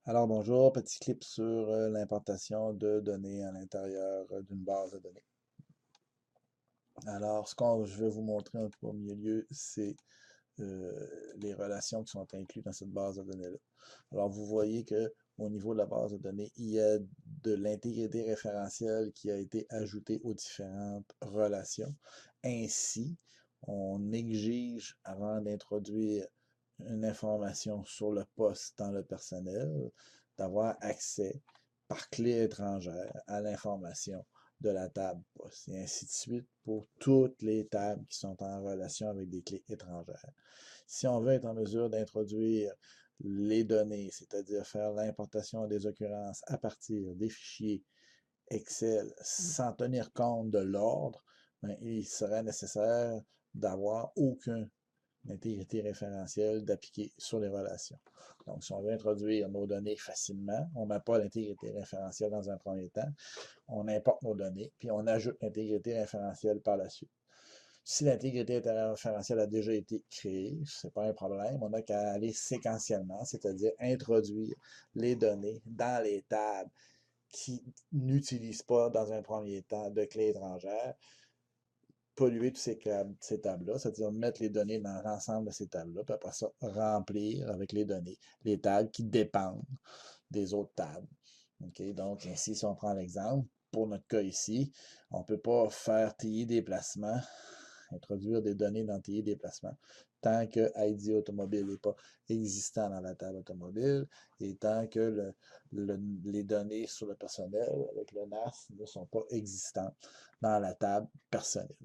Alors bonjour, petit clip sur l'importation de données à l'intérieur d'une base de données. Alors, je vais vous montrer en premier lieu, c'est les relations qui sont incluses dans cette base de données-là. Alors, vous voyez que au niveau de la base de données, il y a de l'intégrité référentielle qui a été ajoutée aux différentes relations. Ainsi, on exige, avant d'introduire une information sur le poste dans le personnel, d'avoir accès par clé étrangère à l'information de la table poste, et ainsi de suite pour toutes les tables qui sont en relation avec des clés étrangères. Si on veut être en mesure d'introduire les données, c'est-à-dire faire l'importation des occurrences à partir des fichiers Excel sans tenir compte de l'ordre, il serait nécessaire d'avoir aucune intégrité référentielle d'appliquer sur les relations. Donc, si on veut introduire nos données facilement, on ne met pas l'intégrité référentielle dans un premier temps, on importe nos données, puis on ajoute l'intégrité référentielle par la suite. Si l'intégrité référentielle a déjà été créée, ce n'est pas un problème, on n'a qu'à aller séquentiellement, c'est-à-dire introduire les données dans les tables qui n'utilisent pas dans un premier temps de clés étrangères, polluer toutes ces tables-là, c'est-à-dire mettre les données dans l'ensemble de ces tables-là, puis après ça, remplir avec les données les tables qui dépendent des autres tables. Okay? Donc, ainsi, si on prend l'exemple, pour notre cas ici, on ne peut pas faire TI déplacement, introduire des données dans TI déplacement, tant que ID automobile n'est pas existant dans la table automobile et tant que les données sur le personnel avec le NAS ne sont pas existantes dans la table personnelle.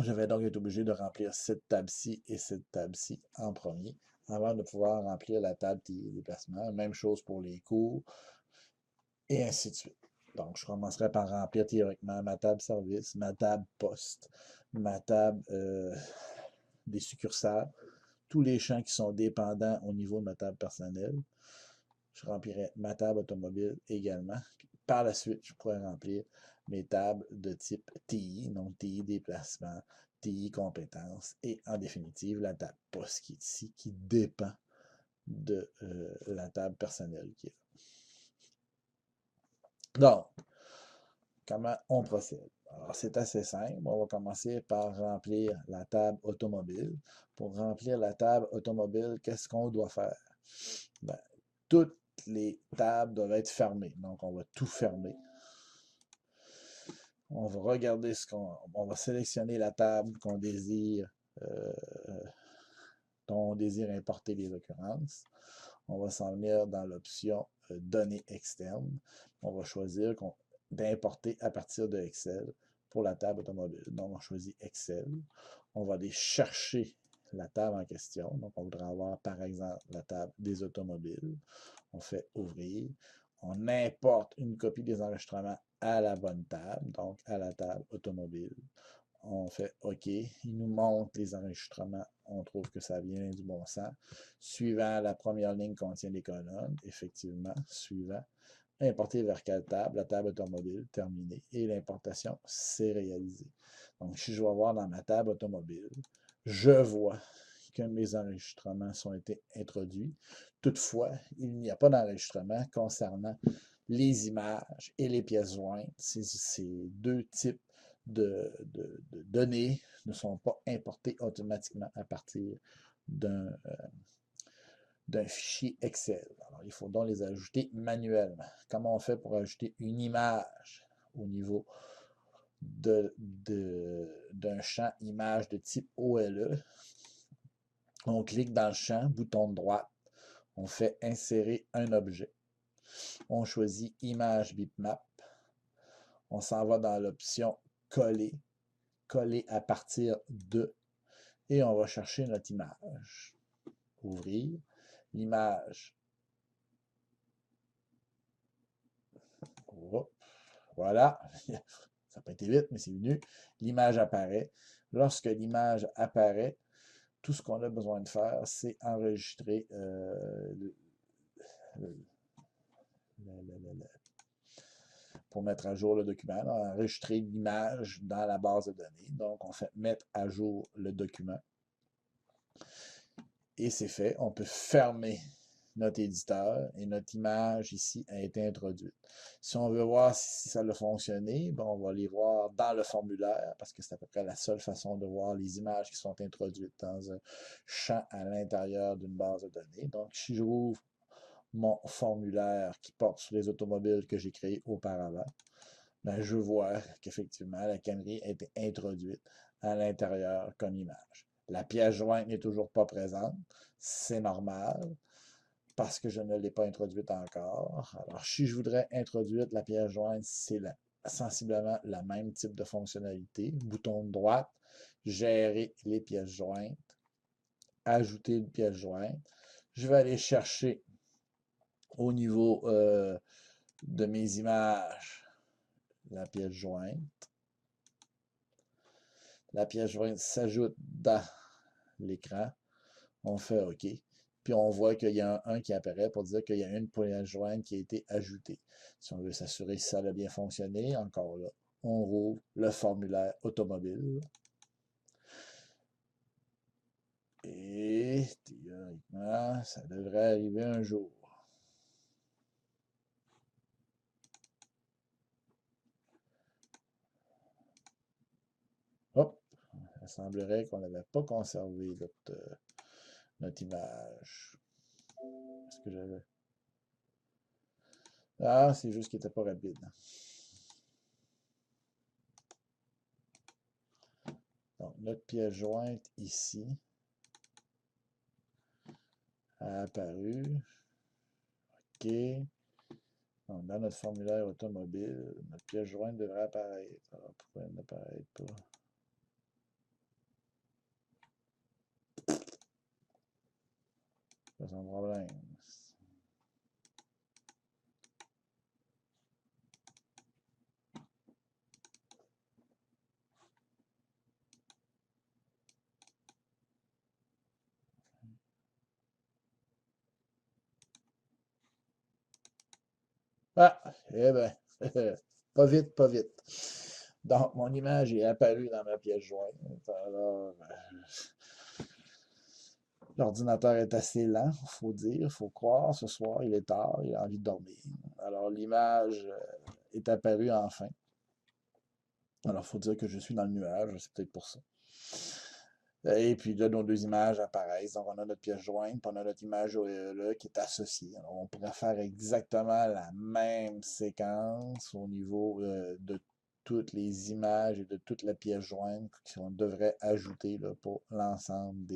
Je vais donc être obligé de remplir cette table-ci et cette table-ci en premier avant de pouvoir remplir la table TI déplacement. Même chose pour les cours et ainsi de suite. Donc, je commencerai par remplir théoriquement ma table service, ma table poste, ma table des succursales, tous les champs qui sont dépendants au niveau de ma table personnelle. Je remplirai ma table automobile également. Par la suite, je pourrai remplir mes tables de type TI, donc TI déplacement, TI compétences et en définitive la table poste qui est ici, qui dépend de la table personnelle qui est là. Donc, comment on procède? Alors, c'est assez simple. On va commencer par remplir la table automobile. Pour remplir la table automobile, qu'est-ce qu'on doit faire? Ben, toutes les tables doivent être fermées. Donc, on va tout fermer. On va regarder on va sélectionner la table qu'on désire, dont on désire importer les occurrences. On va s'en venir dans l'option données externes. On va choisir d'importer à partir de Excel pour la table automobile. Donc, on choisit Excel. On va aller chercher la table en question. Donc, on voudra avoir, par exemple, la table des automobiles. On fait ouvrir. On importe une copie des enregistrements à la bonne table, donc à la table automobile. On fait OK. Il nous montre les enregistrements. On trouve que ça vient du bon sens. Suivant, la première ligne contient des colonnes. Effectivement, suivant. Importer vers quelle table? La table automobile, terminée. Et l'importation, c'est réalisé. Donc, si je vais voir dans ma table automobile, je vois que mes enregistrements ont été introduits. Toutefois, il n'y a pas d'enregistrement concernant les images et les pièces jointes. Ces deux types de données ne sont pas importées automatiquement à partir d'un fichier Excel. Alors, il faut donc les ajouter manuellement. Comment on fait pour ajouter une image au niveau d'un champ image de type OLE? On clique dans le champ, bouton de droite, on fait insérer un objet. On choisit image bitmap. On s'en va dans l'option coller, coller à partir de, et on va chercher notre image. Ouvrir. L'image. Oh, voilà. Ça n'a pas été vite, mais c'est venu. L'image apparaît. Lorsque l'image apparaît, tout ce qu'on a besoin de faire, c'est enregistrer pour mettre à jour le document, enregistrer l'image dans la base de données. Donc, on fait mettre à jour le document. Et c'est fait. On peut fermer notre éditeur et notre image ici a été introduite. Si on veut voir si ça a fonctionné, ben on va aller voir dans le formulaire parce que c'est à peu près la seule façon de voir les images qui sont introduites dans un champ à l'intérieur d'une base de données. Donc, si je rouvre mon formulaire qui porte sur les automobiles que j'ai créé auparavant, ben, je vois qu'effectivement, la Camry a été introduite à l'intérieur comme image. La pièce jointe n'est toujours pas présente. C'est normal parce que je ne l'ai pas introduite encore. Alors, si je voudrais introduire la pièce jointe, c'est sensiblement le même type de fonctionnalité. Bouton de droite, gérer les pièces jointes, ajouter une pièce jointe. Je vais aller chercher au niveau de mes images la pièce jointe. La pièce jointe s'ajoute dans l'écran. On fait OK. Puis on voit qu'il y a un 1 qui apparaît pour dire qu'il y a une pièce jointe qui a été ajoutée. Si on veut s'assurer si ça a bien fonctionné, encore là, on rouvre le formulaire automobile. Et théoriquement, ça devrait arriver un jour. Hop! Il semblerait qu'on n'avait pas conservé notre image. Est-ce que j'avais... Ah, c'est juste qu'il n'était pas rapide. Donc, notre pièce jointe ici a apparu. OK. Donc, dans notre formulaire automobile, notre pièce jointe devrait apparaître. Alors, pourquoi elle n'apparaît pas? C'est son problème. Ah, eh bien, pas vite, pas vite. Donc, mon image est apparue dans ma pièce jointe. Alors, l'ordinateur est assez lent, il faut dire, il faut croire. Ce soir, il est tard, il a envie de dormir. Alors, l'image est apparue enfin. Alors, il faut dire que je suis dans le nuage, c'est peut-être pour ça. Et puis là, nos deux images apparaissent. Donc, on a notre pièce jointe, puis on a notre image OEE qui est associée. Alors, on pourrait faire exactement la même séquence au niveau de toutes les images et de toute la pièce jointe qu'on devrait ajouter là, pour l'ensemble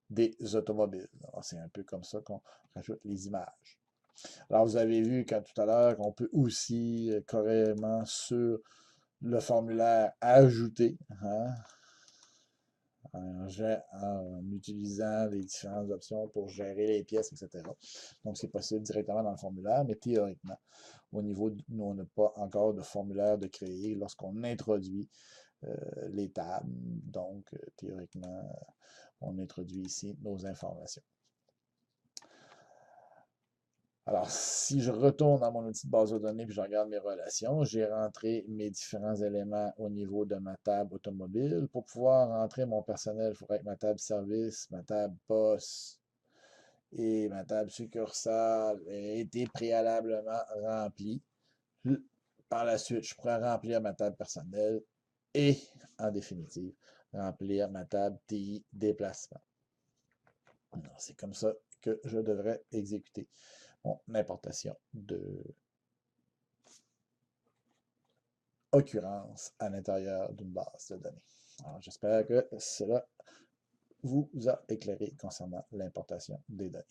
des automobiles. Alors, c'est un peu comme ça qu'on rajoute les images. Alors, vous avez vu tout à l'heure qu'on peut aussi carrément sur le formulaire ajouter, hein, en utilisant les différentes options pour gérer les pièces, etc. Donc, c'est possible directement dans le formulaire, mais théoriquement, au niveau, nous, on n'a pas encore de formulaire de créer lorsqu'on introduit les tables. Donc, théoriquement, on introduit ici nos informations. Alors, si je retourne dans mon outil de base de données et je regarde mes relations, j'ai rentré mes différents éléments au niveau de ma table automobile. Pour pouvoir rentrer mon personnel, il faudrait que ma table service, ma table poste et ma table succursale aient été préalablement remplies. Par la suite, je pourrais remplir ma table personnelle et, en définitive, remplir ma table TI déplacement. C'est comme ça que je devrais exécuter mon importation de occurrence à l'intérieur d'une base de données. Alors, j'espère que cela vous a éclairé concernant l'importation des données.